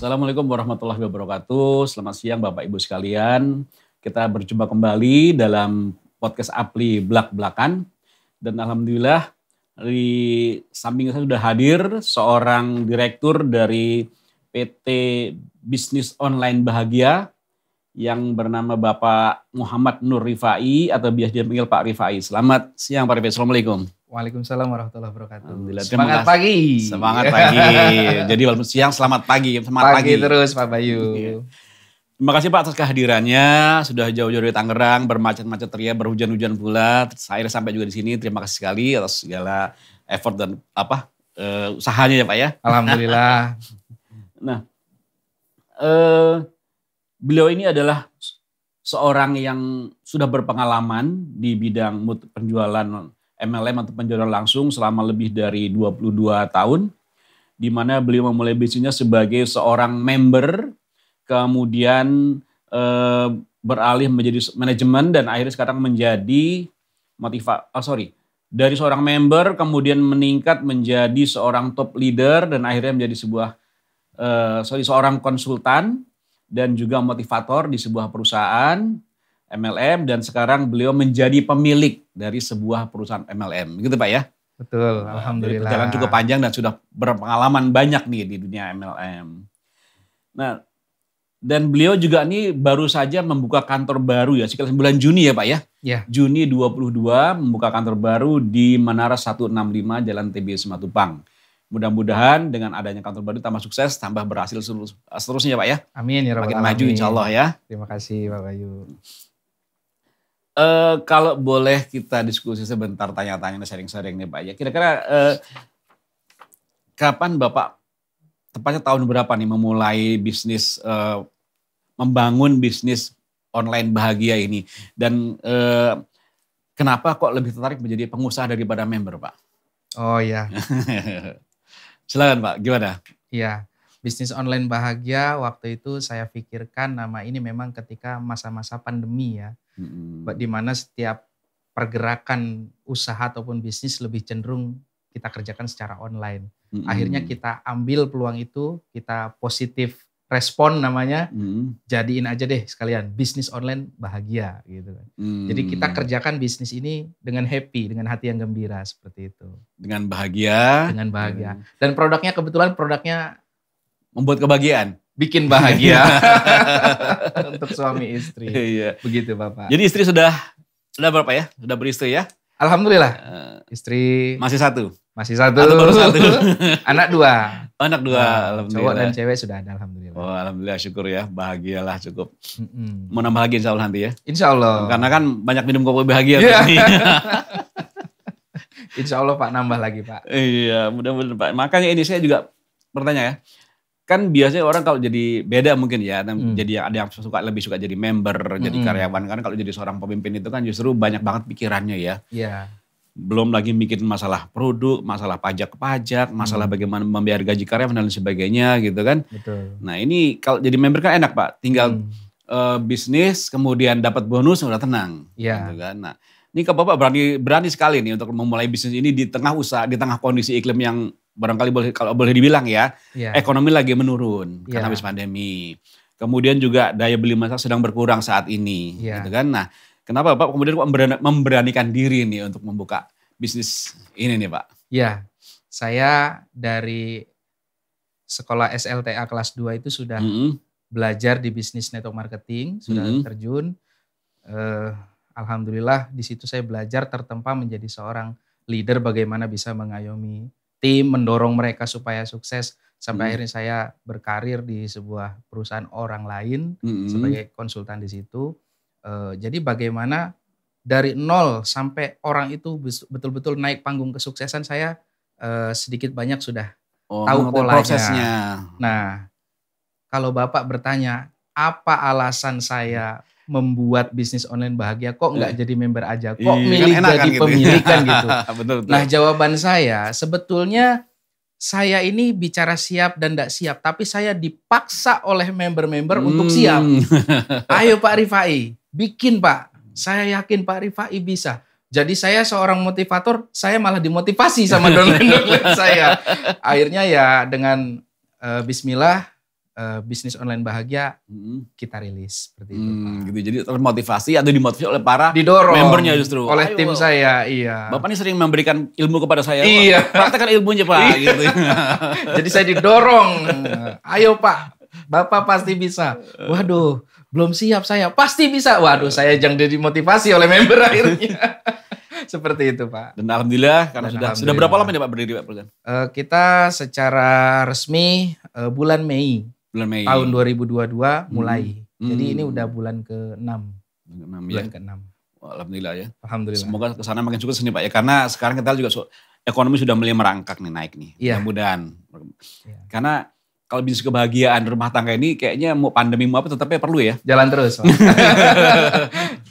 Assalamualaikum warahmatullahi wabarakatuh. Selamat siang Bapak Ibu sekalian. Kita berjumpa kembali dalam podcast Apli Blak-Blakan. Dan alhamdulillah di samping saya sudah hadir seorang direktur dari PT Bisnis Online Bahagia yang bernama Bapak Muhammad Nur Rifai atau biasa dipanggil Pak Rifai. Selamat siang Pak Rifai. Assalamualaikum. Waalaikumsalam warahmatullahi wabarakatuh. Semangat pagi. Semangat pagi. Jadi walaupun siang selamat pagi. Semangat pagi terus Pak Bayu. Terima kasih Pak atas kehadirannya. Sudah jauh-jauh dari Tangerang, bermacet-macet ria, berhujan-hujan pula. Akhirnya sampai juga di sini. Terima kasih sekali atas segala effort dan usahanya ya Pak ya. Alhamdulillah. Nah, beliau ini adalah seorang yang sudah berpengalaman di bidang penjualan MLM atau penjualan langsung selama lebih dari 22 tahun. Di mana beliau memulai bisnisnya sebagai seorang member, kemudian beralih menjadi manajemen dan akhirnya sekarang menjadi dari seorang member kemudian meningkat menjadi seorang top leader dan akhirnya menjadi seorang konsultan dan juga motivator di sebuah perusahaan MLM dan sekarang beliau menjadi pemilik dari sebuah perusahaan MLM. Gitu Pak ya? Betul, alhamdulillah. Perjalanan cukup panjang dan sudah berpengalaman banyak nih di dunia MLM. Nah, dan beliau juga nih baru saja membuka kantor baru ya, sekitar bulan Juni ya Pak ya? Iya. Juni 22 membuka kantor baru di Menara 165 Jalan TB Simatupang. Mudah-mudahan dengan adanya kantor baru tambah sukses, tambah berhasil seterusnya ya Pak ya? Amin ya Rabbal Makin maju insya Allah ya. Terima kasih Pak Bayu. Kalau boleh kita diskusi sebentar, tanya-tanya, sharing-sharing nih Pak ya. Kira-kira kapan Bapak, tepatnya tahun berapa nih memulai bisnis, membangun bisnis online bahagia ini? Dan kenapa kok lebih tertarik menjadi pengusaha daripada member Pak? Oh iya. Silakan Pak, gimana? Iya, bisnis online bahagia waktu itu saya pikirkan nama ini memang ketika masa-masa pandemi ya. Di mana setiap pergerakan usaha ataupun bisnis lebih cenderung kita kerjakan secara online. Akhirnya kita ambil peluang itu, kita positif respon namanya, jadiin aja deh sekalian bisnis online bahagia gitu kan. Jadi kita kerjakan bisnis ini dengan happy, dengan hati yang gembira seperti itu. Dengan bahagia. Dengan bahagia. Dan produknya kebetulan membuat kebahagiaan. Bikin bahagia untuk suami istri. Iya. Begitu Bapak. Jadi istri sudah berapa ya? Sudah beristri ya? Alhamdulillah. Istri masih satu. Atau baru satu. Anak 2. Oh, anak 2. Alhamdulillah. Cowok dan cewek sudah ada alhamdulillah. Oh, alhamdulillah syukur ya. Bahagialah cukup. Mau nambah lagi insya Allah nanti ya. Insya Allah. Karena kan banyak minum kopi bahagia. Insya Allah Pak, nambah lagi Pak. Iya, mudah-mudahan Pak. Makanya ini saya juga bertanya ya. Kan biasanya orang kalau jadi beda mungkin ya, jadi ada yang lebih suka jadi member, jadi karyawan. Kan kalau jadi seorang pemimpin itu kan justru banyak banget pikirannya ya. Iya. Belum lagi mikirin masalah produk, masalah pajak, masalah bagaimana membayar gaji karyawan dan sebagainya gitu kan. Betul. Nah ini kalau jadi member kan enak Pak, tinggal bisnis kemudian dapat bonus udah tenang. Iya. Gitu kan. Nah ini Bapak berani sekali nih untuk memulai bisnis ini di tengah di tengah kondisi iklim yang barangkali kalau boleh dibilang ya, ekonomi lagi menurun karena habis pandemi. Kemudian juga daya beli masyarakat sedang berkurang saat ini, gitu kan. Nah, kenapa Bapak kemudian memberanikan diri nih untuk membuka bisnis ini nih Pak? Iya, saya dari sekolah SLTA kelas 2 itu sudah belajar di bisnis network marketing, sudah terjun. Alhamdulillah di situ saya belajar tertempa menjadi seorang leader bagaimana bisa mengayomi tim, mendorong mereka supaya sukses. Sampai akhirnya saya berkarir di sebuah perusahaan orang lain sebagai konsultan di situ. Jadi bagaimana dari nol sampai orang itu betul-betul naik panggung kesuksesan saya sedikit banyak sudah tahu polanya. Prosesnya. Nah, kalau Bapak bertanya, apa alasan saya membuat bisnis online bahagia, kok nggak jadi member aja, kok milih kan jadi gitu. pemilik kan gitu. Betul. Nah jawaban saya, sebetulnya saya ini bicara siap dan tidak siap, tapi saya dipaksa oleh member-member untuk siap. Ayo Pak Rifai, bikin Pak, saya yakin Pak Rifai bisa. Jadi saya seorang motivator, saya malah dimotivasi sama downline saya. Akhirnya ya dengan bismillah, bisnis online bahagia kita rilis seperti itu. Gitu. Jadi termotivasi atau dimotivasi oleh para didorong membernya justru. Oleh tim saya, iya. Bapak ini sering memberikan ilmu kepada saya. Iya. Praktekkan ilmunya Pak. Gitu. Jadi saya didorong. Ayo Pak, Bapak pasti bisa. Waduh, belum siap saya. Pasti bisa. Waduh, saya jangan dimotivasi oleh member akhirnya. Seperti itu Pak. Dan alhamdulillah karena sudah berapa lama nih Pak berdiri Pak perusahaan? Kita secara resmi bulan Mei. Bulan Mei. Tahun 2022 mulai. Jadi ini udah bulan ke-6. Bulan ke-6. Alhamdulillah ya. Alhamdulillah. Semoga kesana makin sukses nih Pak ya. Karena sekarang kita juga ekonomi sudah mulai merangkak nih, naik nih. Iya. Mudah-mudahan. Iya. Karena kalau bisnis kebahagiaan rumah tangga ini kayaknya mau pandemi mau apa tetapnya perlu ya. Jalan terus Pak.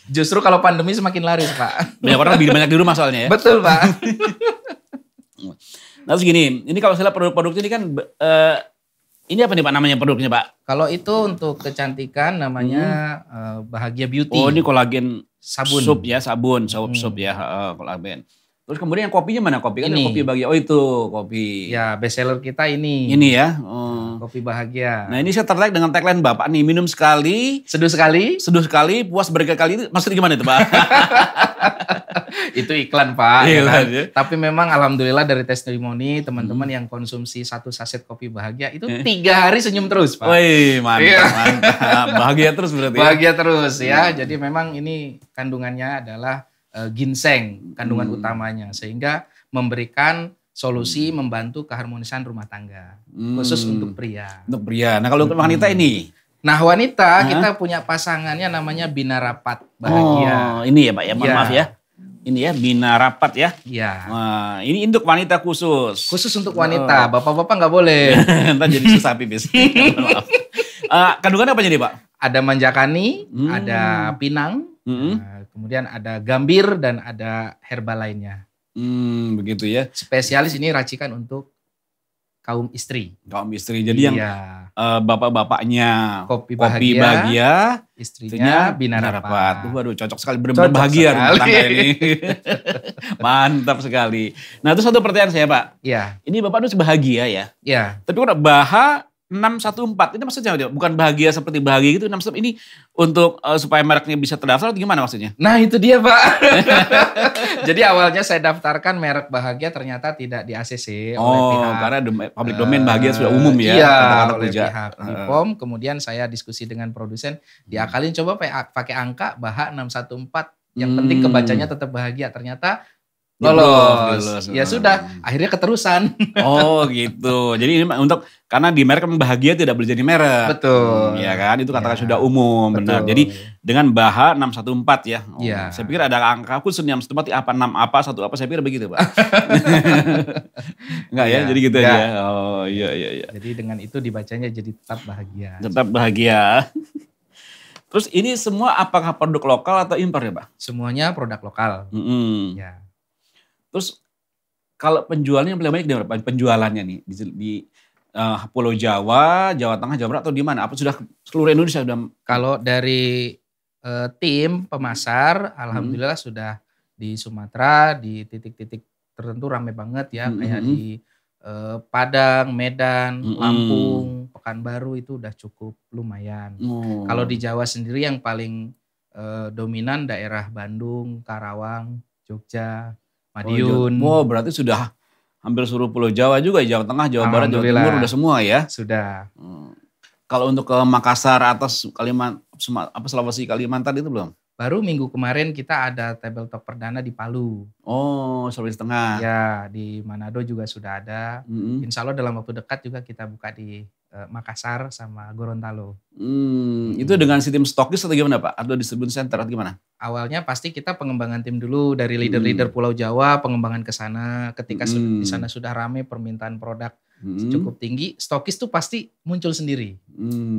Justru kalau pandemi semakin laris Pak. Banyak orang lebih banyak di rumah soalnya ya. Betul Pak. Nah terus gini, ini kalau saya lihat produk-produk ini kan, ini apa nih Pak namanya produknya Pak? Kalau itu untuk kecantikan namanya Bahagia Beauty. Oh ini kolagen sabun. Sup ya, sabun, sup ya, kolagen. Terus kemudian yang kopinya mana? Kopi kan ada kopi bahagia. Oh itu kopi. Ya best seller kita ini. Ini ya. Kopi bahagia. Nah ini saya tertarik dengan tagline Bapak nih. Minum sekali. Seduh sekali. Seduh sekali, puas berkali-kali. Itu maksudnya gimana itu Pak? Itu iklan Pak. Iklan, ya. Tapi memang alhamdulillah dari testimoni teman-teman yang konsumsi 1 saset kopi bahagia itu 3 hari senyum terus Pak. Wih mantap, mantap. Bahagia terus berarti ya? Bahagia terus ya. Jadi memang ini kandungannya adalah ginseng, kandungan utamanya. Sehingga memberikan solusi membantu keharmonisan rumah tangga. Khusus untuk pria. Untuk pria. Nah kalau untuk wanita ini? Nah wanita kita punya pasangannya namanya Bina Rapat Bahagia. Oh ini ya Pak ya, maaf ya. Ini ya Bina Rapat ya. Iya. Wah, ini untuk wanita khusus. Khusus untuk wanita, bapak-bapak nggak boleh. Ntar jadi susah pipis. Maaf. Kandungannya apa jadi Pak? Ada manjakani, ada pinang, kemudian ada gambir dan ada herba lainnya. Begitu ya. Spesialis ini racikan untuk kaum istri. Kaum istri. Jadi yang bapak-bapaknya kopi bahagia, istrinya Bina Rapat. Waduh cocok sekali, benar-benar bahagia rumah tangga ini. Mantap sekali. Nah itu satu pertanyaan saya Pak. Iya. Ini Bapak itu bahagia ya? Iya. Tapi kok Baha 614, ini maksudnya bukan bahagia seperti bahagia gitu, 614 ini untuk supaya mereknya bisa terdaftar atau gimana maksudnya? Nah itu dia Pak. Jadi awalnya saya daftarkan merek bahagia ternyata tidak di ACC oleh pihak. Karena public domain bahagia sudah umum ya. Iya oleh pihak BPOM. Kemudian saya diskusi dengan produsen, diakalin coba pakai angka Baha 614. Yang penting kebacanya tetap bahagia. Ternyata lolos. Ya sudah, akhirnya keterusan. Oh gitu. Jadi ini untuk karena di merek bahagia tidak boleh jadi merek. Betul. Ya kan, itu katakan sudah umum, benar. Jadi dengan Baha 614 ya. Iya. Saya pikir ada angka khusus 614 apa 6 apa 1 apa saya pikir begitu, Pak. Enggak ya, jadi gitu aja. Oh iya. Jadi dengan itu dibacanya jadi tetap bahagia. Tetap bahagia. Terus ini semua apakah produk lokal atau impor ya, Pak? Semuanya produk lokal. Ya. Terus kalau penjualnya yang paling banyak di mana? Penjualannya nih di Pulau Jawa, Jawa Tengah, Jawa Barat atau di mana? Apa sudah seluruh Indonesia sudah? Kalau dari tim pemasar, alhamdulillah sudah di Sumatera, di titik-titik tertentu ramai banget ya, kayak di Padang, Medan, Lampung, Pekanbaru itu udah cukup lumayan. Kalau di Jawa sendiri yang paling dominan daerah Bandung, Karawang, Jogja, Madiun. Oh berarti sudah hampir seluruh Pulau Jawa juga, Jawa Tengah, Jawa Barat, Jawa Timur udah semua ya? Sudah. Kalau untuk ke Makassar, atas Sulawesi, Kalimantan itu belum? Baru minggu kemarin kita ada table talk perdana di Palu. Oh Sulawesi Tengah. Ya di Manado juga sudah ada. Insya Allah dalam waktu dekat juga kita buka di Makassar sama Gorontalo. Itu dengan sistem stokis atau gimana Pak? Atau distribution center atau gimana? Awalnya pasti kita pengembangan tim dulu dari leader-leader Pulau Jawa, pengembangan ke sana. Ketika di sana sudah ramai permintaan produk cukup tinggi, stokis tuh pasti muncul sendiri.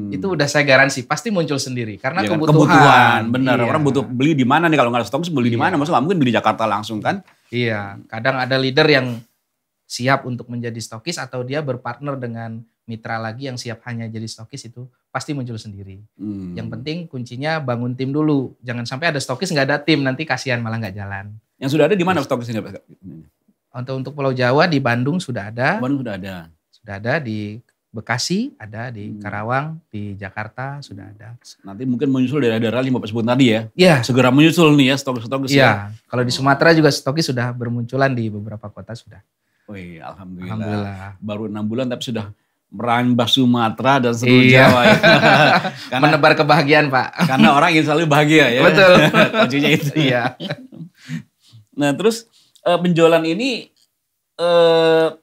Itu udah saya garansi, pasti muncul sendiri karena ya, kebutuhan. Benar, orang butuh beli di mana nih, kalau nggak ada stokis beli di mana? Maksudnya nggak mungkin beli di Jakarta langsung kan? Iya, kadang ada leader yang siap untuk menjadi stokis atau dia berpartner dengan mitra lagi yang siap hanya jadi stokis, itu pasti muncul sendiri. Yang penting kuncinya bangun tim dulu. Jangan sampai ada stokis nggak ada tim, nanti kasihan malah nggak jalan. Yang sudah ada di mana stokis ini Pak? Untuk Pulau Jawa di Bandung sudah ada. Bandung sudah ada. Sudah ada di Bekasi ada, di Karawang, di Jakarta sudah ada. Nanti mungkin menyusul daerah-daerah yang Bapak sebut tadi ya. Iya. Segera menyusul nih ya stokis-stokis ya. Iya, kalau di Sumatera juga stokis sudah bermunculan di beberapa kota sudah. Wih, alhamdulillah. Baru 6 bulan tapi sudah merambah Sumatera dan seluruh Iya. Jawa ya. Karena, menebar kebahagiaan Pak. Karena orang ingin selalu bahagia ya. Betul. Kuncinya itu. Iya. Nah terus penjualan ini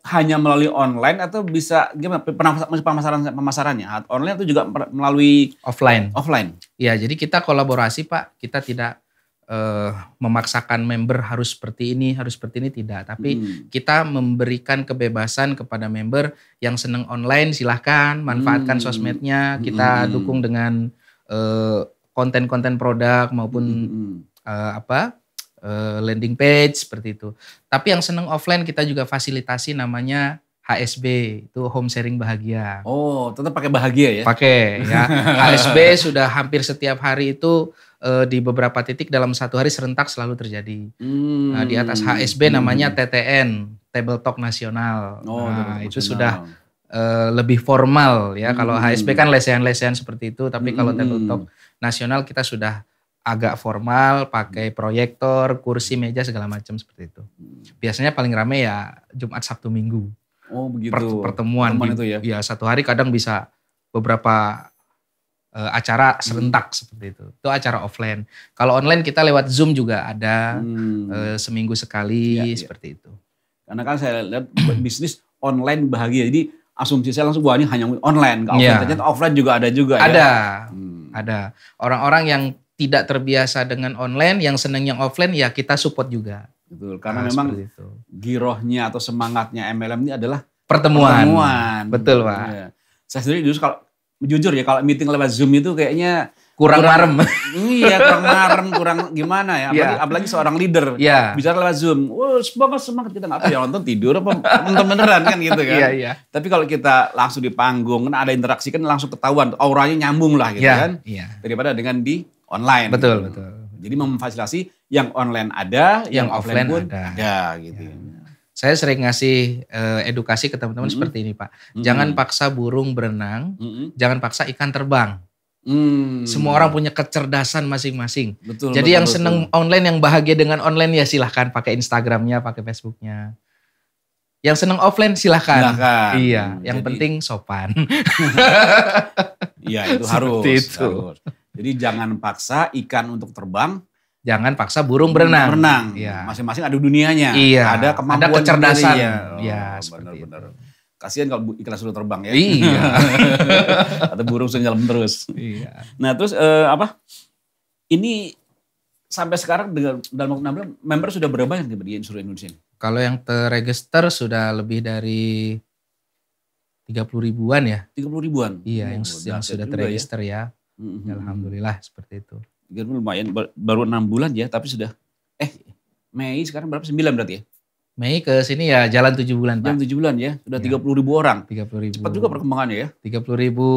hanya melalui online atau bisa gimana pemasarannya? Online atau juga melalui offline? Offline. Iya, jadi kita kolaborasi Pak. Kita tidak memaksakan member harus seperti ini tidak. Tapi kita memberikan kebebasan kepada member yang senang online, silahkan manfaatkan sosmednya. Kita dukung dengan konten-konten produk maupun landing page seperti itu. Tapi yang senang offline kita juga fasilitasi namanya HSB, itu home sharing bahagia. Oh, tetap pakai bahagia ya? Pakai ya. HSB sudah hampir setiap hari itu di beberapa titik dalam satu hari serentak selalu terjadi. Nah, di atas HSB namanya TTN, Table Talk Nasional. Oh, nah, itu sudah lebih formal ya. Kalau HSB kan lesehan-lesehan seperti itu, tapi kalau Table Talk Nasional kita sudah agak formal, pakai proyektor, kursi, meja segala macam seperti itu. Biasanya paling rame ya Jumat, Sabtu, Minggu. Oh begitu. Pertemuan itu ya. Ya satu hari kadang bisa beberapa acara serentak seperti itu. Itu acara offline. Kalau online kita lewat Zoom juga ada seminggu sekali seperti itu. Karena kan saya lihat bisnis online bahagia. Jadi asumsi saya langsung ini hanya online. Ternyata offline juga ada juga ada. Ya. Ada. Orang-orang yang tidak terbiasa dengan online, yang senang yang offline ya kita support juga. Betul, karena memang girohnya atau semangatnya MLM ini adalah pertemuan. Betul Pak. Ya. Saya sendiri dulu kalau jujur ya kalau meeting lewat Zoom itu kayaknya kurang marem. Iya, kurang marem, kurang gimana ya. Apalagi seorang leader bicara lewat Zoom. Wah, semangat kita nggak tahu ya nonton tidur apa nonton beneran kan gitu kan. Iya. Tapi kalau kita langsung di panggung kan ada interaksi kan langsung ketahuan auranya nyambung lah gitu kan. Iya. Daripada dengan di online. Betul. Jadi memfasilitasi yang online ada, yang offline pun ada gitu. Saya sering ngasih edukasi ke teman-teman seperti ini Pak. Jangan paksa burung berenang, jangan paksa ikan terbang. Semua orang punya kecerdasan masing-masing. Jadi yang seneng online, yang bahagia dengan online ya silahkan pakai Instagramnya, pakai Facebooknya. Yang seneng offline silahkan. Iya, yang penting sopan. Iya itu harus. Harus. Jadi jangan paksa ikan untuk terbang. Jangan paksa burung berenang. Iya. Masing-masing ada dunianya. Iya. Ada kemampuan. Ada kecerdasan. Iya, benar-benar. Kasihan kalau ikan sudah terbang ya. Iya. Atau burung sudah jalan terus. Iya. Nah terus ini sampai sekarang dalam waktu 6 bulan member sudah berapa banyak di seluruh Indonesia? Kalau yang terregister sudah lebih dari 30 ribuan ya. 30 ribuan? Iya, yang sudah terregister ya. Alhamdulillah seperti itu. Lumayan, baru 6 bulan ya, tapi sudah, Mei sekarang berapa? 9 berarti ya? Mei ke sini ya jalan 7 bulan Pak. Jalan 7 bulan ya, sudah 30 ribu orang. 30 ribu. Cepat juga perkembangannya ya. 30 ribu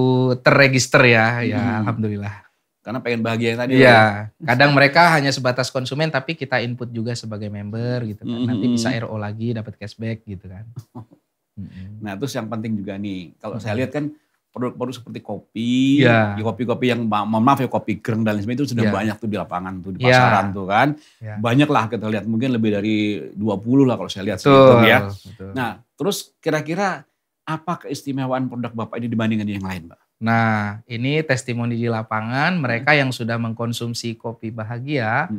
terregister ya, alhamdulillah. Karena pengen bahagia tadi. Iya, kadang mereka hanya sebatas konsumen tapi kita input juga sebagai member gitu kan. Nanti bisa RO lagi, dapat cashback gitu kan. Nah terus yang penting juga nih, kalau saya lihat kan produk-produk seperti kopi, kopi-kopi yang mohon maaf ya kopi gereng dan lain sebagainya itu sudah banyak tuh di lapangan tuh, di pasaran tuh kan. Banyak lah kita lihat, mungkin lebih dari 20 lah kalau saya lihat. Betul, ya. Betul. Nah terus kira-kira apa keistimewaan produk Bapak ini dibandingkan yang lain Pak? Nah ini testimoni di lapangan, mereka yang sudah mengkonsumsi kopi bahagia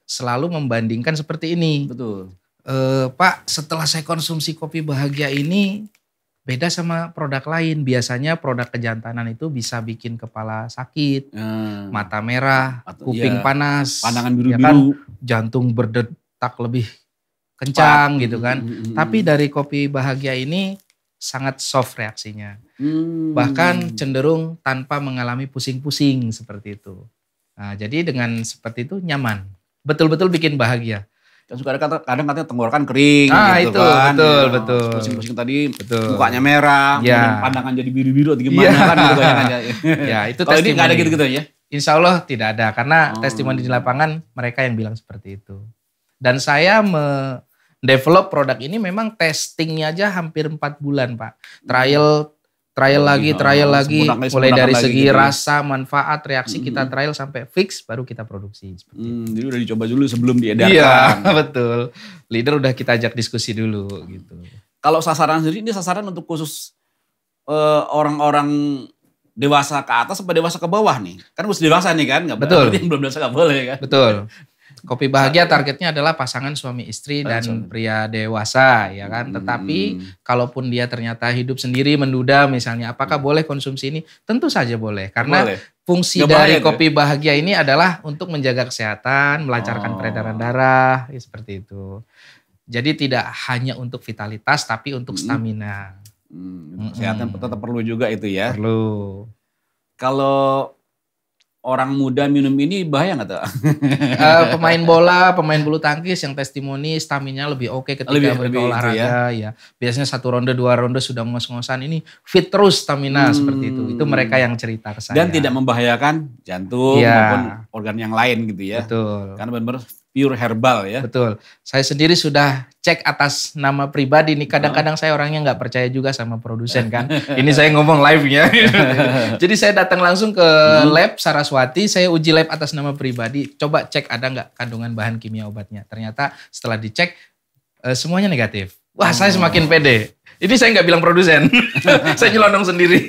selalu membandingkan seperti ini. Betul. Pak setelah saya konsumsi kopi bahagia ini, beda sama produk lain. Biasanya produk kejantanan itu bisa bikin kepala sakit, mata merah, kuping panas, pandangan biru-biru, ya kan, jantung berdetak lebih kencang gitu kan. Tapi dari kopi bahagia ini sangat soft reaksinya. Bahkan cenderung tanpa mengalami pusing-pusing seperti itu. Nah, jadi dengan seperti itu nyaman. Betul-betul bikin bahagia. Dan suka kadang katanya tenggorokan kering gitu itu, kan. Betul. Pusing-pusing tadi mukanya merah, pandangan jadi biru-biru atau gimana kan gitu kan. Ya, itu kalau ini nggak ada gitu-gitu ya? Insya Allah tidak ada, karena testimoni di lapangan mereka yang bilang seperti itu. Dan saya develop produk ini memang testingnya aja hampir 4 bulan Pak. Trial trial lagi, mulai dari segi gitu. rasa, manfaat, reaksi kita trial sampai fix, baru kita produksi. Jadi udah dicoba dulu sebelum diedarkan. Iya, betul. Leader udah kita ajak diskusi dulu gitu. Kalau sasaran sendiri, ini sasaran untuk khusus orang-orang dewasa ke atas sampai dewasa ke bawah nih. Kan harus dewasa nih kan, betul. Berarti yang belum dewasa nggak boleh kan. Betul. Kopi Bahagia targetnya adalah pasangan suami istri dan pria dewasa ya kan. Tetapi kalaupun dia ternyata hidup sendiri menduda misalnya, apakah boleh konsumsi ini? Tentu saja boleh. Karena fungsi dari Kopi Bahagia ini adalah untuk menjaga kesehatan, melancarkan peredaran darah, ya seperti itu. Jadi tidak hanya untuk vitalitas tapi untuk stamina. Kesehatan tetap perlu juga itu ya. Perlu. Kalau orang muda minum ini bahaya nggak tuh? Pemain bola, pemain bulu tangkis yang testimoni stamina lebih oke ketika mereka olahraga ya. Biasanya 1 ronde 2 ronde sudah ngos-ngosan, ini fit terus stamina seperti itu. Itu mereka yang cerita ke saya. Dan tidak membahayakan jantung maupun organ yang lain gitu ya. Betul. Karena benar-benar pure herbal ya. Betul. Saya sendiri sudah cek atas nama pribadi nih. Kadang-kadang saya orangnya nggak percaya juga sama produsen kan. Ini saya ngomong live-nya. Jadi saya datang langsung ke lab Saraswati. Saya uji lab atas nama pribadi. Coba cek ada nggak kandungan bahan kimia obatnya. Ternyata setelah dicek semuanya negatif. Wah saya semakin pede. Ini saya nggak bilang produsen. Saya nyelonong sendiri.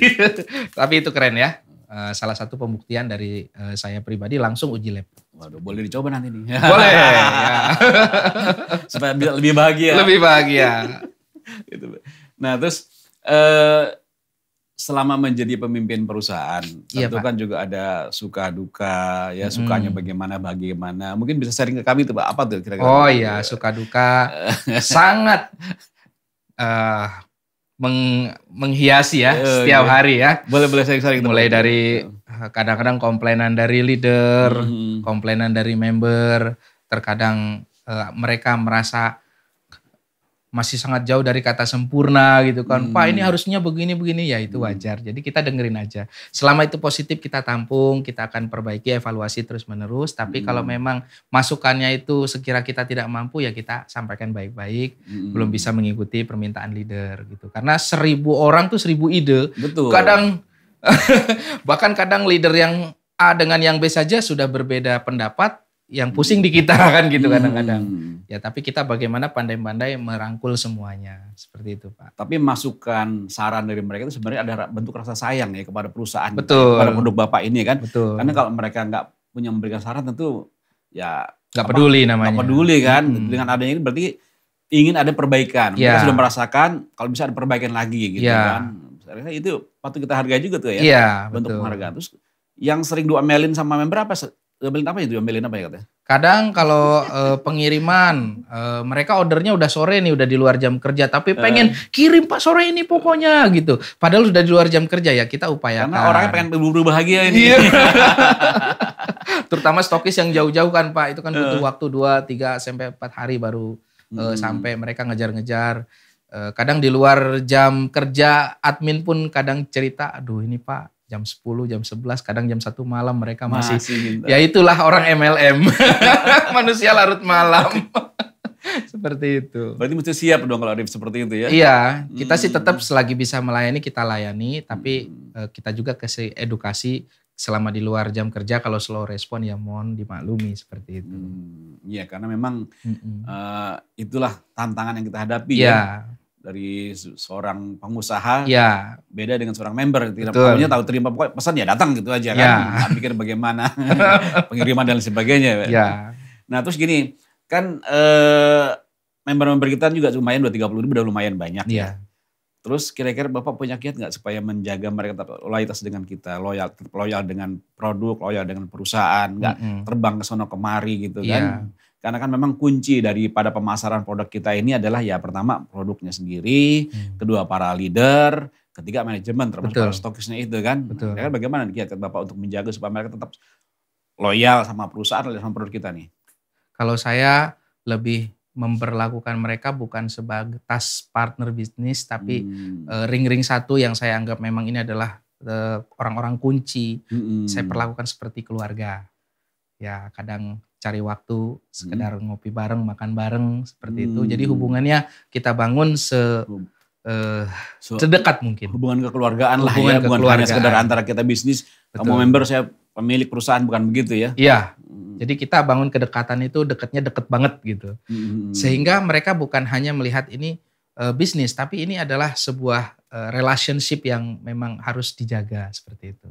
Tapi itu keren ya. Salah satu pembuktian dari saya pribadi langsung uji lab. Waduh, boleh dicoba nanti nih. Boleh. Ya. Supaya lebih bahagia. Lebih bahagia. Gitu. Nah terus selama menjadi pemimpin perusahaan, tentu kan juga ada suka duka, ya sukanya bagaimana. Mungkin bisa sharing ke kami tuh Pak, apa tuh kira-kira? Oh iya, suka duka sangat menghiasi ya setiap hari ya. Boleh sharing. Mulai dari kadang-kadang komplainan dari leader, komplainan dari member, terkadang mereka merasa masih sangat jauh dari kata sempurna gitu kan. Pak ini harusnya begini ya, itu wajar. Jadi kita dengerin aja. Selama itu positif kita tampung, kita akan perbaiki, evaluasi terus menerus. Tapi kalau memang masukannya itu sekira kita tidak mampu ya kita sampaikan baik-baik. Belum bisa mengikuti permintaan leader gitu. Karena 1000 orang tuh 1000 ide. Betul. Kadang bahkan kadang leader yang A dengan yang B saja sudah berbeda pendapat. Yang pusing di kita kan gitu kadang-kadang. Ya tapi kita bagaimana pandai-pandai merangkul semuanya. Seperti itu Pak. Tapi masukan saran dari mereka itu sebenarnya ada bentuk rasa sayang ya kepada perusahaan. Betul. Kepada produk Bapak ini kan. Betul. Karena kalau mereka nggak punya memberikan saran tentu ya. Nggak peduli namanya. Nggak peduli kan. Dengan adanya ini berarti ingin ada perbaikan. Mereka sudah merasakan kalau bisa ada perbaikan lagi gitu kan. Sebenarnya itu patut kita hargai juga tuh ya. Iya, bentuk betul. penghargaan. Terus yang sering diomelin sama member apa? Diomelin apa ya katanya? Kadang kalau pengiriman, mereka ordernya udah sore nih, udah di luar jam kerja. Tapi pengen kirim Pak sore ini pokoknya gitu. Padahal udah di luar jam kerja ya, kita upayakan. Karena orangnya pengen buru-buru bahagia ini. Iya. Terutama stokis yang jauh-jauh kan Pak, itu kan butuh waktu 2, 3, sampai 4 hari baru sampai mereka ngejar-ngejar. Kadang di luar jam kerja, admin pun kadang cerita, aduh ini Pak, jam 10, jam 11, kadang jam 1 malam mereka masih ya itulah orang MLM. Manusia larut malam. Seperti itu. Berarti mesti siap dong kalau ada seperti itu ya? Iya, kita sih tetap selagi bisa melayani, kita layani. Tapi kita juga kasih edukasi selama di luar jam kerja, kalau slow respon ya mohon dimaklumi seperti itu. Iya, karena memang itulah tantangan yang kita hadapi ya. Dari seorang pengusaha beda dengan seorang member, tidak punya tahu terima pokoknya pesan ya datang gitu aja kan, nggak pikir bagaimana pengiriman dan sebagainya. Nah terus gini kan member-member kita juga lumayan 230 ribu udah lumayan banyak ya. Terus kira-kira Bapak punya kiat nggak supaya menjaga mereka tetap loyalitas dengan kita, loyal dengan produk, loyal dengan perusahaan, nggak terbang ke sono kemari gitu kan? Karena kan memang kunci daripada pemasaran produk kita ini adalah ya pertama produknya sendiri, kedua para leader, ketiga manajemen termasuk para stokisnya itu kan. Betul. Ya kan bagaimana kiat Bapak untuk menjaga supaya mereka tetap loyal sama perusahaan, loyal sama produk kita nih? Kalau saya lebih memperlakukan mereka bukan sebatas partner bisnis, tapi ring-ring satu yang saya anggap memang ini adalah orang-orang kunci. Saya perlakukan seperti keluarga. Ya kadang cari waktu, sekedar ngopi bareng, makan bareng, seperti itu. Jadi hubungannya kita bangun sedekat mungkin. Hubungan kekeluargaan lah Hubungan ya, bukan hanya sekedar antara kita bisnis, Betul. kamu member, saya pemilik perusahaan, bukan begitu ya? Iya, jadi kita bangun kedekatan itu dekatnya deket banget gitu. Sehingga mereka bukan hanya melihat ini bisnis, tapi ini adalah sebuah relationship yang memang harus dijaga seperti itu.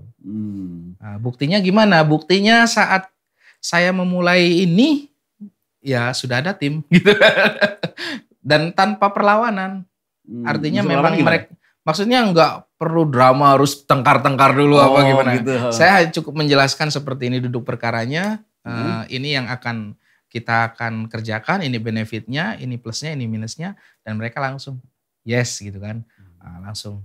Nah, buktinya gimana? Buktinya saat saya memulai ini, ya sudah ada tim gitu. Dan tanpa perlawanan. Artinya memang mereka, maksudnya nggak perlu drama harus tengkar-tengkar dulu apa gimana. Gitu. Saya cukup menjelaskan seperti ini duduk perkaranya, ini yang kita akan kerjakan, ini benefitnya, ini plusnya, ini minusnya, dan mereka langsung yes gitu kan, langsung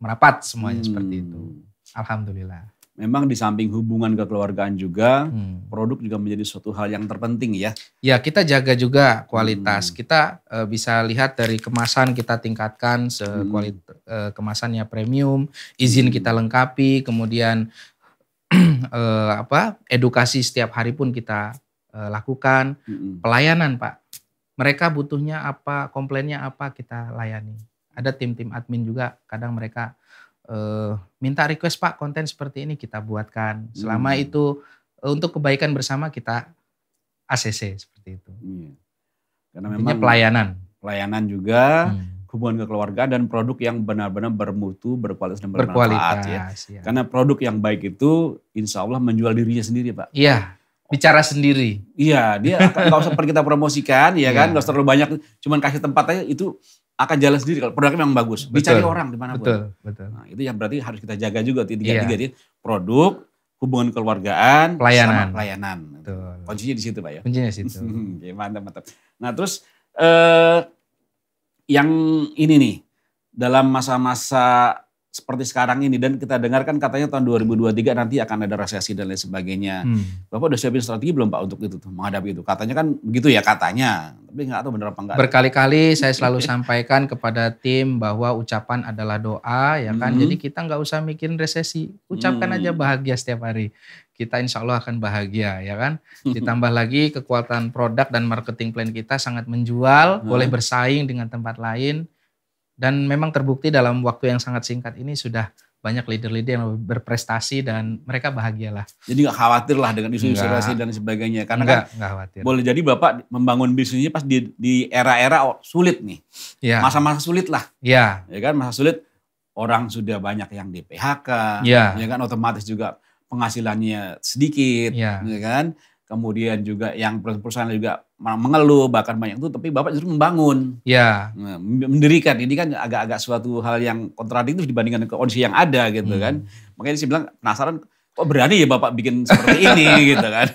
merapat semuanya seperti itu. Alhamdulillah. Memang di samping hubungan kekeluargaan juga, produk juga menjadi suatu hal yang terpenting ya. Ya, kita jaga juga kualitas. Kita bisa lihat dari kemasan kita tingkatkan, kemasannya premium, izin kita lengkapi, kemudian edukasi setiap hari pun kita lakukan. Pelayanan Pak, mereka butuhnya apa, komplainnya apa, kita layani. Ada tim-tim admin juga, kadang mereka minta request Pak konten seperti ini, kita buatkan. Selama itu untuk kebaikan bersama, kita ACC seperti itu. Karena memang pelayanan juga, hubungan kekeluargaan dan produk yang benar-benar bermutu, berkualitas dan bermanfaat ya. Karena produk yang baik itu insya Allah menjual dirinya sendiri Pak. Iya, bicara sendiri. Iya, dia nggak usah perlu kita promosikan ya kan, nggak usah terlalu banyak, cuman kasih tempat aja itu akan jalan sendiri kalau produknya memang bagus. Dicari orang dimanapun. Betul. Nah, itu yang berarti harus kita jaga juga tiga-tiga ini. Produk, hubungan kekeluargaan, sama pelayanan. Betul. Kuncinya di situ Pak ya. Kuncinya di situ. Oke, mantap. Nah terus yang ini nih, dalam masa-masa seperti sekarang ini, dan kita dengarkan katanya tahun 2023 nanti akan ada resesi dan lain sebagainya. Bapak udah siapin strategi belum Pak untuk itu tuh, menghadapi itu? Katanya kan begitu ya katanya, tapi nggak tahu benar apa enggak. Berkali-kali saya selalu sampaikan kepada tim bahwa ucapan adalah doa ya kan. Jadi kita nggak usah mikirin resesi, ucapkan aja bahagia setiap hari. Kita insya Allah akan bahagia ya kan. Ditambah lagi kekuatan produk dan marketing plan kita sangat menjual, boleh bersaing dengan tempat lain. Dan memang terbukti dalam waktu yang sangat singkat ini sudah banyak leader-leader yang berprestasi dan mereka bahagialah. Jadi gak khawatir lah dengan isu-isu resesi dan sebagainya. Karena nggak khawatir. Boleh jadi Bapak membangun bisnisnya pas di era-era sulit nih. Ya. Masa-masa sulit lah. Ya kan, masa sulit orang sudah banyak yang di PHK. Ya kan, otomatis juga penghasilannya sedikit. Ya kan. Kemudian juga yang perusahaan juga mengeluh, bahkan banyak itu, tapi Bapak justru membangun. Ya. Mendirikan, ini kan agak-agak suatu hal yang kontradiktif dibandingkan kondisi yang ada gitu kan. Makanya saya bilang penasaran, kok berani ya Bapak bikin seperti ini gitu kan.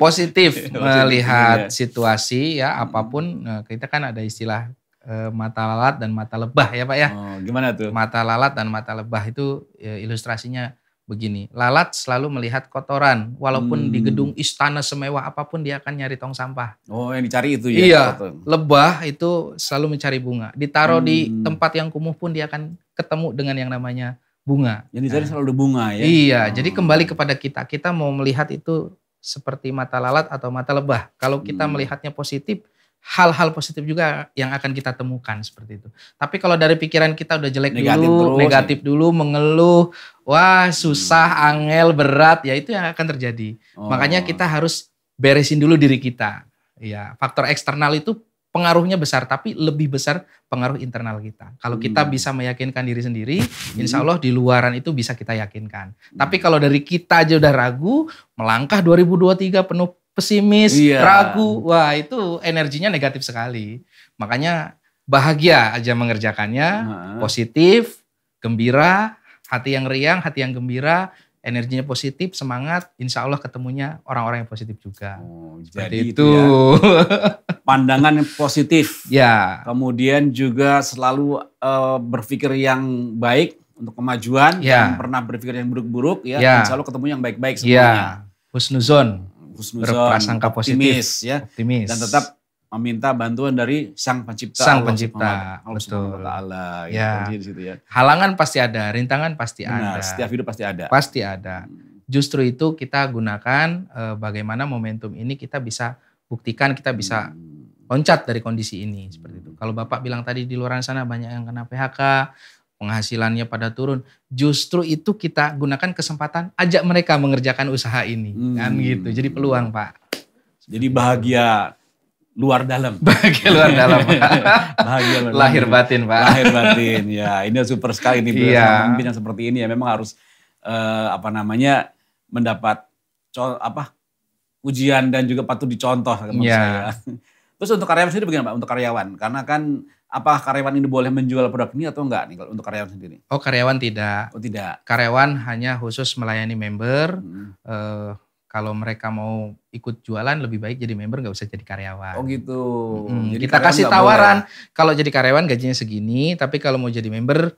Positif melihat situasi ya, apapun. Kita kan ada istilah mata lalat dan mata lebah ya Pak ya. Oh, gimana tuh? Mata lalat dan mata lebah itu ilustrasinya begini, lalat selalu melihat kotoran, walaupun di gedung istana semewah apapun dia akan nyari tong sampah. Oh, yang dicari itu ya? Iya, lebah itu selalu mencari bunga. Ditaruh di tempat yang kumuh pun dia akan ketemu dengan yang namanya bunga. Yang dicari selalu bunga ya? Iya, jadi kembali kepada kita mau melihat itu seperti mata lalat atau mata lebah. Kalau kita melihatnya positif, hal-hal positif juga yang akan kita temukan seperti itu. Tapi kalau dari pikiran kita udah jelek negatif dulu, mengeluh, wah susah, angel, berat, ya itu yang akan terjadi. Makanya kita harus beresin dulu diri kita. Ya, faktor eksternal itu pengaruhnya besar, tapi lebih besar pengaruh internal kita. Kalau kita bisa meyakinkan diri sendiri, insya Allah di luaran itu bisa kita yakinkan. Tapi kalau dari kita aja udah ragu, melangkah 2023 penuh pesimis, ragu, wah itu energinya negatif sekali. Makanya bahagia aja mengerjakannya, positif, gembira, hati yang riang, hati yang gembira, energinya positif, semangat, insya Allah ketemunya orang-orang yang positif juga. Jadi itu ya. Pandangan yang positif. Ya. Kemudian juga selalu berpikir yang baik untuk kemajuan, jangan pernah berpikir yang buruk-buruk ya. Insya Allah ketemu yang baik-baik semuanya. Husnuzon. Berprasangka optimis ya. Optimis. Dan tetap meminta bantuan dari Sang Pencipta. Sang Pencipta. Allah Subhanahu wa taala. Ya. Halangan pasti ada, rintangan pasti ada. Setiap hidup pasti ada. Pasti ada. Justru itu kita gunakan bagaimana momentum ini kita bisa buktikan, kita bisa loncat dari kondisi ini seperti itu. Kalau Bapak bilang tadi di luar sana banyak yang kena PHK, penghasilannya pada turun. Justru itu kita gunakan kesempatan, ajak mereka mengerjakan usaha ini. Kan gitu, jadi peluang Pak. Jadi bahagia luar dalam. Bahagia luar dalam Pak. Bahagia luar dalam. Lahir batin Pak. Lahir batin, ya ini super sekali nih. Iya. Pemimpin yang seperti ini ya memang harus mendapat ujian dan juga patut dicontoh menurut saya. Terus untuk karyawan sendiri bagaimana Pak? Untuk karyawan, karena kan apakah karyawan ini boleh menjual produk ini atau enggak nih kalau untuk karyawan sendiri? Oh karyawan tidak. Oh tidak. Karyawan hanya khusus melayani member. Kalau mereka mau ikut jualan lebih baik jadi member, nggak usah jadi karyawan. Oh gitu. Jadi kita kasih tawaran, kalau jadi karyawan gajinya segini, tapi kalau mau jadi member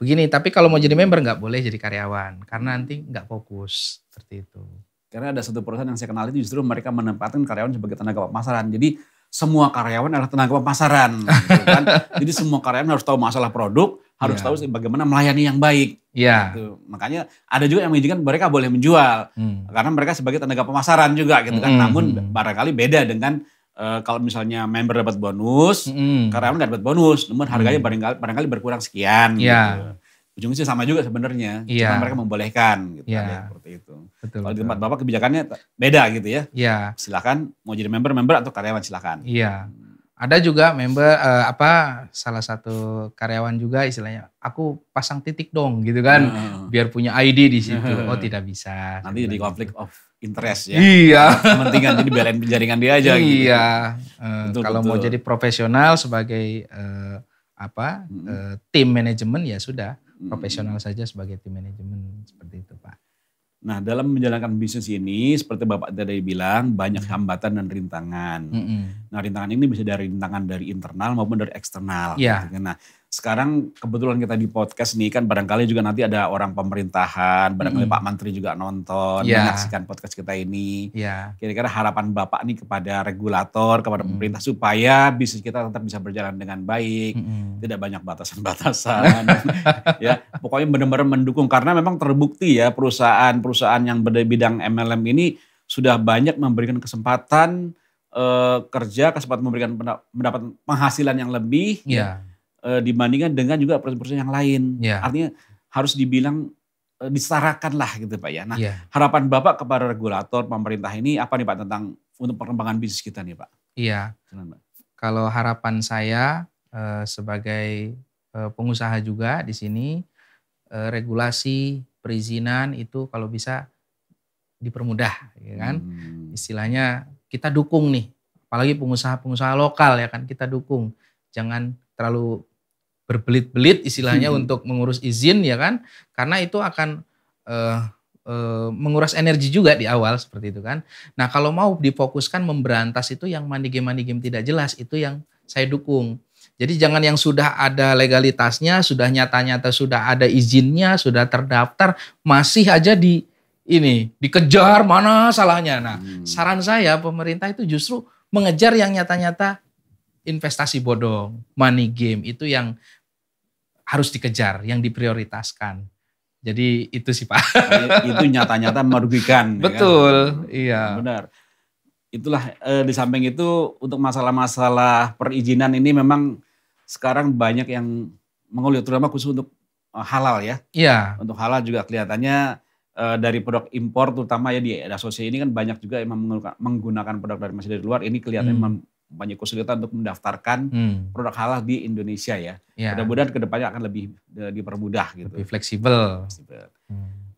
begini. Tapi kalau mau jadi member nggak boleh jadi karyawan, karena nanti nggak fokus seperti itu. Karena ada satu perusahaan yang saya kenal itu justru mereka menempatkan karyawan sebagai tenaga pemasaran. Jadi semua karyawan adalah tenaga pemasaran. Gitu kan? Jadi semua karyawan harus tahu masalah produk, harus tahu bagaimana melayani yang baik. Gitu. Makanya ada juga yang mengizinkan mereka boleh menjual. Karena mereka sebagai tenaga pemasaran juga gitu kan. Namun barangkali beda dengan kalau misalnya member dapat bonus, karyawan nggak dapat bonus. Namun harganya barangkali berkurang sekian. Gitu. Ujungnya sih sama juga sebenarnya, cuma mereka membolehkan gitu kan, ya, seperti itu. Kalau di tempat Bapak kebijakannya beda gitu ya. Silakan mau jadi member atau karyawan silakan. Iya. Ada juga member salah satu karyawan juga istilahnya aku pasang titik dong gitu kan, biar punya ID di situ. Oh tidak bisa. Nanti jadi konflik of interest ya. Iya. Kepentingan jadi belain jaringan dia aja gitu. Iya. Kalau mau jadi profesional sebagai tim manajemen ya sudah. Profesional saja sebagai tim manajemen seperti itu Pak. Nah dalam menjalankan bisnis ini seperti Bapak tadi bilang banyak hambatan dan rintangan. Nah rintangan ini bisa dari rintangan dari internal maupun dari eksternal. Gitu. Nah sekarang kebetulan kita di podcast nih kan barangkali juga nanti ada orang pemerintahan, barangkali Pak Menteri juga nonton, menyaksikan podcast kita ini. Kira-kira harapan Bapak nih kepada regulator, kepada pemerintah supaya bisnis kita tetap bisa berjalan dengan baik, tidak banyak batasan-batasan. Ya, pokoknya benar-benar mendukung karena memang terbukti ya perusahaan-perusahaan yang bidang MLM ini sudah banyak memberikan kesempatan kesempatan memberikan mendapat penghasilan yang lebih. Dibandingkan dengan juga perusahaan yang lain. Artinya harus dibilang disetarakan lah gitu Pak ya. Nah harapan Bapak kepada regulator pemerintah ini apa nih Pak tentang untuk perkembangan bisnis kita nih Pak? Iya. Kalau harapan saya sebagai pengusaha juga di sini regulasi perizinan itu kalau bisa dipermudah ya kan. Istilahnya kita dukung nih. Apalagi pengusaha-pengusaha lokal ya kan kita dukung. Jangan terlalu berbelit-belit istilahnya untuk mengurus izin ya kan, karena itu akan menguras energi juga di awal seperti itu kan. Nah kalau mau difokuskan memberantas itu yang money game tidak jelas itu yang saya dukung. Jadi jangan yang sudah ada legalitasnya, sudah nyata-nyata sudah ada izinnya, sudah terdaftar, masih aja dikejar mana salahnya. Nah saran saya pemerintah itu justru mengejar yang nyata-nyata investasi bodong, money game itu yang harus dikejar, yang diprioritaskan. Jadi itu sih Pak. Itu nyata-nyata merugikan. Betul, ya kan? Iya. Benar. Itulah di samping itu untuk masalah-masalah perizinan ini memang sekarang banyak yang mengulik, terutama khusus untuk halal ya. Iya. Untuk halal juga kelihatannya dari produk impor terutama ya di asosiasi ini kan banyak juga yang menggunakan produk masih dari luar. Ini kelihatannya banyak kesulitan untuk mendaftarkan produk halal di Indonesia ya. Mudah-mudahan kedepannya akan lebih dipermudah gitu. Lebih fleksibel.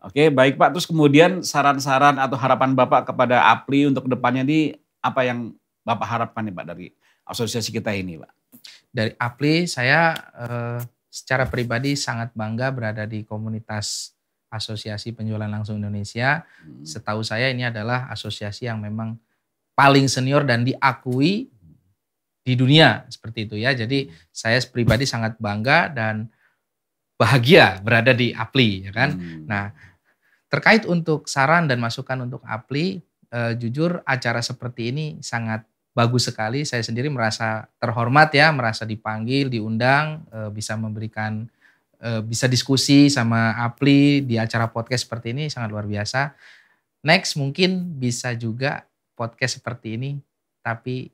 Oke baik Pak, terus kemudian saran-saran atau harapan Bapak kepada APLI untuk kedepannya ini apa yang Bapak harapkan nih Pak dari asosiasi kita ini Pak? Dari APLI saya secara pribadi sangat bangga berada di komunitas Asosiasi Penjualan Langsung Indonesia. Setahu saya ini adalah asosiasi yang memang paling senior dan diakui di dunia seperti itu ya. Jadi saya pribadi sangat bangga dan bahagia berada di APLI ya kan. Nah, terkait untuk saran dan masukan untuk APLI, jujur acara seperti ini sangat bagus sekali. Saya sendiri merasa terhormat ya, merasa dipanggil, diundang, bisa memberikan bisa diskusi sama APLI di acara podcast seperti ini sangat luar biasa. Next mungkin bisa juga podcast seperti ini tapi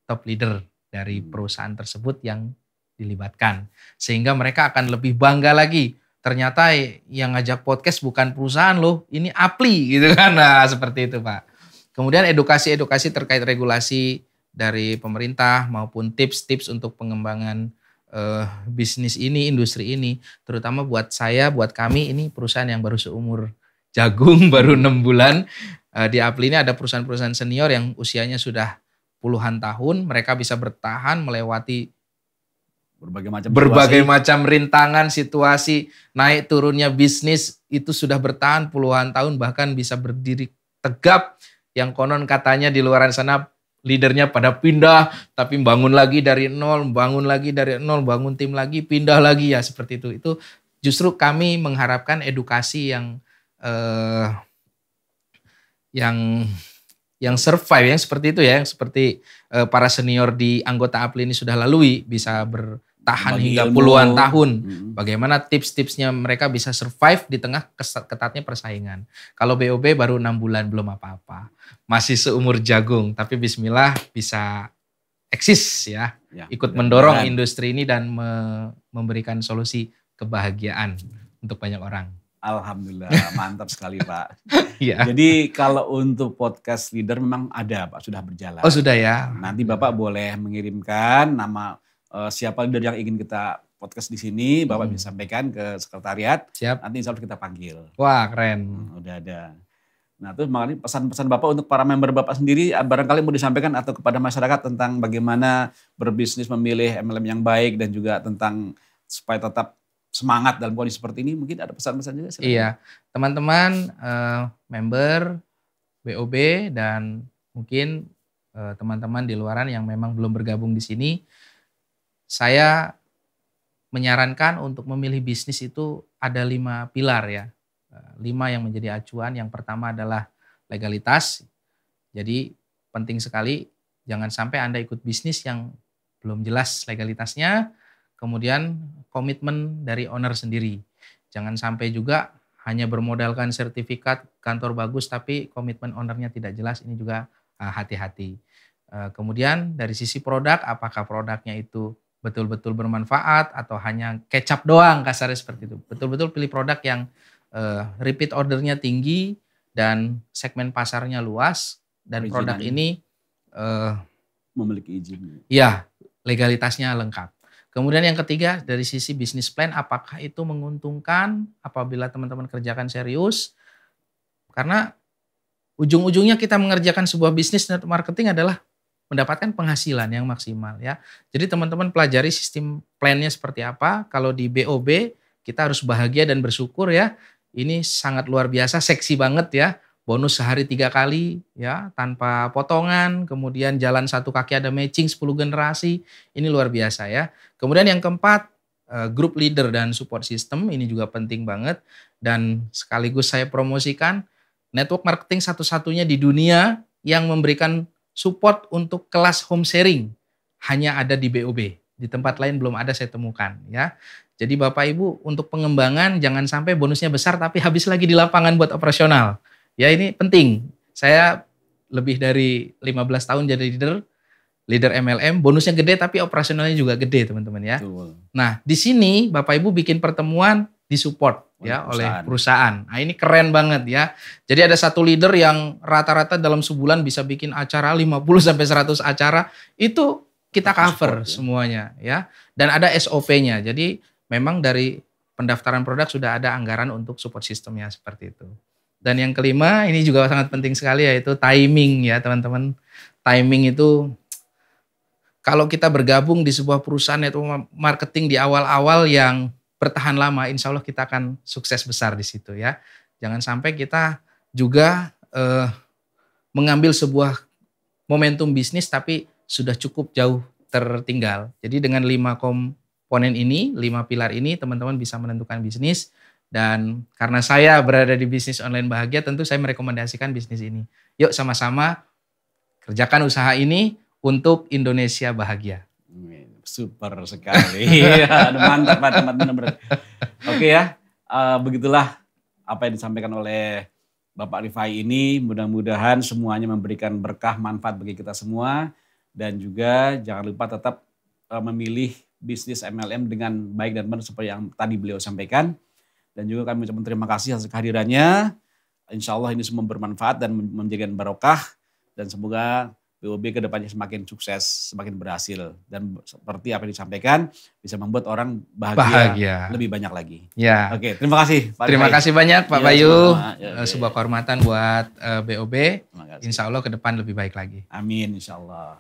top leader dari perusahaan tersebut yang dilibatkan. Sehingga mereka akan lebih bangga lagi. Ternyata yang ngajak podcast bukan perusahaan loh, ini Apli gitu kan. Nah, seperti itu Pak. Kemudian edukasi-edukasi terkait regulasi dari pemerintah maupun tips-tips untuk pengembangan bisnis ini, industri ini. Terutama buat saya, buat kami ini perusahaan yang baru seumur jagung, baru 6 bulan. Di Apli ini ada perusahaan-perusahaan senior yang usianya sudah puluhan tahun, mereka bisa bertahan melewati berbagai macam rintangan, situasi, naik turunnya bisnis itu sudah bertahan puluhan tahun, bahkan bisa berdiri tegap. Yang konon katanya di luar sana leadernya pada pindah, tapi bangun lagi dari nol, bangun tim lagi, pindah lagi, ya seperti itu. Itu justru kami mengharapkan edukasi yang survive, yang seperti itu ya, yang seperti para senior di anggota Apli ini sudah lalui, bisa bertahan hingga puluhan tahun. Bagaimana tips-tipsnya mereka bisa survive di tengah ketatnya persaingan. Kalau BOB baru 6 bulan, belum apa-apa. Masih seumur jagung, tapi bismillah bisa eksis ya. Ikut mendorong industri ini dan memberikan solusi kebahagiaan untuk banyak orang. Alhamdulillah, mantap sekali Pak. Jadi kalau untuk podcast leader memang ada Pak, sudah berjalan. Oh sudah ya. Nanti Bapak boleh mengirimkan nama siapa leader yang ingin kita podcast di sini, Bapak bisa sampaikan ke sekretariat. Siap. Nanti insya Allah kita panggil. Wah keren. Udah ada. Nah terus makanya pesan-pesan Bapak untuk para member Bapak sendiri, barangkali mau disampaikan atau kepada masyarakat tentang bagaimana berbisnis memilih MLM yang baik dan juga tentang supaya tetap semangat dalam kondisi seperti ini, mungkin ada pesan-pesan juga? Silakan. Iya, teman-teman member BOB dan mungkin teman-teman di luaran yang memang belum bergabung di sini, saya menyarankan untuk memilih bisnis itu ada 5 pilar ya, 5 yang menjadi acuan. Yang pertama adalah legalitas, jadi penting sekali jangan sampai Anda ikut bisnis yang belum jelas legalitasnya. Kemudian komitmen dari owner sendiri. Jangan sampai juga hanya bermodalkan sertifikat kantor bagus tapi komitmen ownernya tidak jelas, ini juga hati-hati. Kemudian dari sisi produk, apakah produknya itu betul-betul bermanfaat atau hanya kecap doang, kasarnya seperti itu. Betul-betul pilih produk yang repeat ordernya tinggi dan segmen pasarnya luas dan produk ini memiliki izin. Ya, legalitasnya lengkap. Kemudian yang ketiga dari sisi bisnis plan, apakah itu menguntungkan apabila teman-teman kerjakan serius? Karena ujung-ujungnya kita mengerjakan sebuah bisnis network marketing adalah mendapatkan penghasilan yang maksimal ya. Jadi teman-teman pelajari sistem plannya seperti apa. Kalau di BOB kita harus bahagia dan bersyukur ya. Ini sangat luar biasa, seksi banget ya. Bonus sehari 3 kali ya, tanpa potongan, kemudian jalan 1 kaki ada matching 10 generasi, ini luar biasa ya. Kemudian yang keempat, group leader dan support system, ini juga penting banget. Dan sekaligus saya promosikan, network marketing satu-satunya di dunia yang memberikan support untuk kelas home sharing, hanya ada di BOB. Di tempat lain belum ada saya temukan ya. Jadi Bapak Ibu untuk pengembangan jangan sampai bonusnya besar tapi habis lagi di lapangan buat operasional. Ya ini penting. Saya lebih dari 15 tahun jadi leader MLM, bonusnya gede tapi operasionalnya juga gede teman-teman ya. Betul. Nah di sini Bapak Ibu bikin pertemuan disupport ya oleh perusahaan. Nah ini keren banget ya. Jadi ada satu leader yang rata-rata dalam sebulan bisa bikin acara 50-100 acara, itu kita cover semuanya ya. Dan ada SOP-nya. Jadi memang dari pendaftaran produk sudah ada anggaran untuk support sistemnya seperti itu. Dan yang kelima ini juga sangat penting sekali yaitu timing ya teman-teman. Timing itu kalau kita bergabung di sebuah perusahaan network marketing di awal-awal yang bertahan lama, insya Allah kita akan sukses besar di situ ya. Jangan sampai kita juga mengambil sebuah momentum bisnis tapi sudah cukup jauh tertinggal. Jadi dengan 5 komponen ini, 5 pilar ini teman-teman bisa menentukan bisnis. Dan karena saya berada di bisnis online bahagia, tentu saya merekomendasikan bisnis ini. Yuk sama-sama kerjakan usaha ini untuk Indonesia bahagia. Super sekali. Mantap Pak teman-teman. Oke ya, begitulah apa yang disampaikan oleh Bapak Rifai ini. Mudah-mudahan semuanya memberikan berkah manfaat bagi kita semua. Dan juga jangan lupa tetap memilih bisnis MLM dengan baik dan benar seperti yang tadi beliau sampaikan. Dan juga kami ucapkan terima kasih atas kehadirannya. Insya Allah ini semua bermanfaat dan menjadikan barokah. Dan semoga BOB kedepannya semakin sukses, semakin berhasil. Dan seperti apa yang disampaikan, bisa membuat orang bahagia. Lebih banyak lagi. Ya. Oke, terima kasih Pak. Terima kasih banyak Pak Bayu. Sebuah ya. kehormatan buat BOB. Insya Allah ke depan lebih baik lagi. Amin, insya Allah.